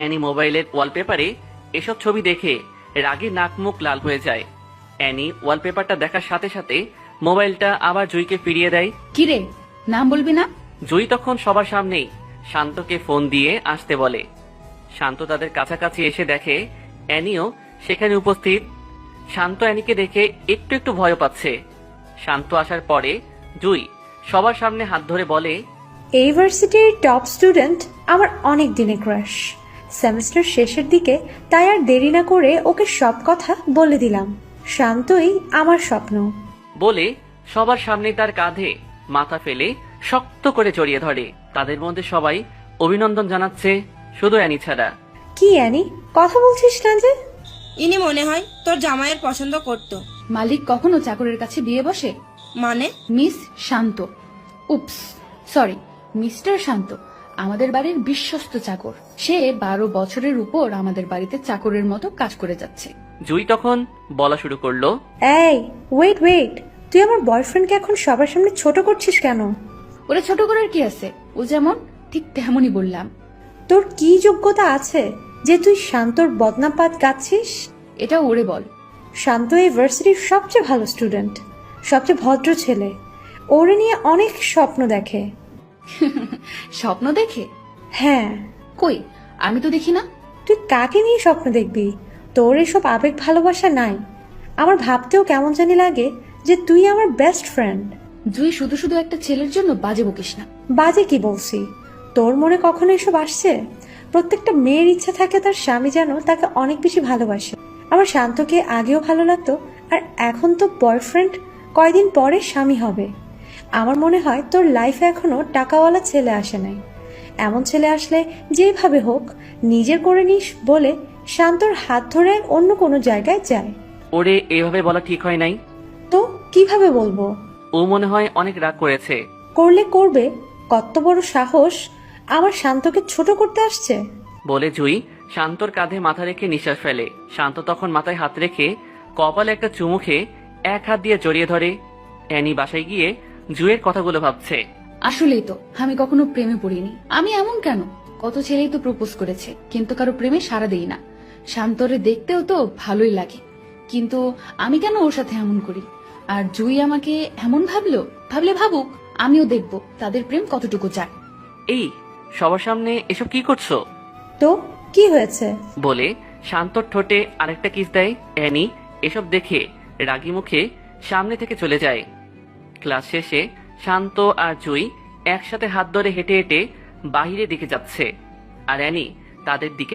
Annie মোবাইলের ওয়ালপেপারে এসব ছবি দেখে রাগে নাক মুখ লাল হয়ে যায়। অ্যানি ওয়ালপেপারটা দেখার সাথে সাথে মোবাইলটা আবার জুইকে ফিরিয়ে দেয়। কিরে, নাম বলবি না? জুই তখন সবার সামনেই শান্তকে ফোন দিয়ে আসতে বলে। শান্ত তাদের কাছাকাছি এসে দেখে অ্যানিও সেখানে উপস্থিত। শান্ত অ্যানিকে দেখে একটু একটু ভয় পাচ্ছে। শান্ত আসার পরে জুই সবার সামনে হাত ধরে বলে, এই ভার্সিটির টপ স্টুডেন্ট আমার অনেক দিনের ক্রাশ। সেমিস্টার শেষের দিকে তাই আর দেরি না করে ওকে সব কথা বলে দিলাম। শান্তই আমার স্বপ্ন। বলে সবার সামনে তার কাঁধে মাথা ফেলে শক্ত করে জড়িয়ে ধরে। তাদের মধ্যে সবাই অভিনন্দন জানাচ্ছে, শুধু অ্যানি ছাড়া। কি অ্যানি, কথা বলছিস না যে? ইনি মনে হয় তোর জামাইয়ের পছন্দ করতো। মালিক কখনো চাকরের কাছে বিয়ে বসে? মানে? মিস শান্ত, উপস সরি, মিস্টার শান্ত আমাদের বাড়ির বিশ্বস্ত চাকর। সে 12 বছরের উপর আমাদের বাড়িতে চাকরের মতো কাজ করে যাচ্ছে। জুই তখন বলা শুরু করলো, এই ওয়েট, তুই আমার বয়ফ্রেন্ডকে এখন সবার সামনে ছোট করছিস কেন? ওরা ছোট করার কি আছে? ও যেমন ঠিক তেমনই বললাম। তোর কি যোগ্যতা আছে যে তুই শান্তর বদনাপাত গাচ্ছিস? এটা ওরে বল। শান্ত এই ভার্সিটির সবচেয়ে ভালো স্টুডেন্ট, সবচেয়ে ভদ্র ছেলে। ওরে নিয়ে অনেক স্বপ্ন দেখে। স্বপ্ন দেখে? হ্যাঁ। কই, আমি তো দেখি না। তুই কাকে নিয়ে স্বপ্ন দেখবি? তোর এসব আবেগ ভালোবাসা নাই। আমার ভাবতেও কেমন জানি লাগে যে তুই আমার বেস্ট ফ্রেন্ড। জুই শুধু শুধু একটা ছেলের জন্য বাজে বকিস না। বাজে কি বলছি? তোর মনে কখনো এসব আসছে? প্রত্যেকটা মেয়ের ইচ্ছা থাকে তার স্বামী যেন তাকে অনেক বেশি ভালোবাসে। আমার শান্তকে আগেও ভালো লাগতো, আর এখন তো বয়ফ্রেন্ড, কয়দিন পরে স্বামী হবে। আমার মনে হয় তোর লাইফে এখনো টাকাওয়ালা ছেলে আসে নাই। এমন ছেলে আসলে যেভাবে হোক নিজের করে নিস বলে শান্তর হাত ধরে অন্য কোনো জায়গায় যায়। ওরে এভাবে বলা ঠিক হয় নাই। তো কিভাবে বলবো? ও মনে হয় অনেক রাগ করেছে। করলে করবে, কত বড় সাহস আমার শান্তকে ছোট করতে আসছে। বলে জুই শান্তর কাঁধে মাথা রেখে নিঃশ্বাস ফেলে। শান্ত তখন মাথায় হাত রেখে কপালে একটা চুমু খেয়ে এক হাত দিয়ে জড়িয়ে ধরে। অ্যানি বাসায় গিয়ে জুইয়ের কথাগুলো ভাবছে। আসলেই তো আমি কখনো প্রেমে পড়িনি। আমি এমন কেন? কত ছেলেই তো প্রপোজ করেছে, কিন্তু কারো প্রেমে সাড়া দেই না। শান্তরে দেখতেও তো ভালোই লাগে, কিন্তু আমি কেন ওর সাথে এমন করি? আর জুই আমাকে এমন ভাবলে ভাবুক, আমিও দেখব তাদের প্রেম কতটুকু যায়। এই সবার সামনে এসব কি করছো? তো কি হয়েছে? বলে শান্তর ঠোঁটে আরেকটা কিস দেয়। অ্যানি এসব দেখে রাগী মুখে সামনে থেকে চলে যায়। ক্লাস শেষে শান্ত আর জুই একসাথে হাত ধরে হেঁটে হেঁটে বাহিরের দিকে যাচ্ছে, আর অ্যানি তাদের দিকে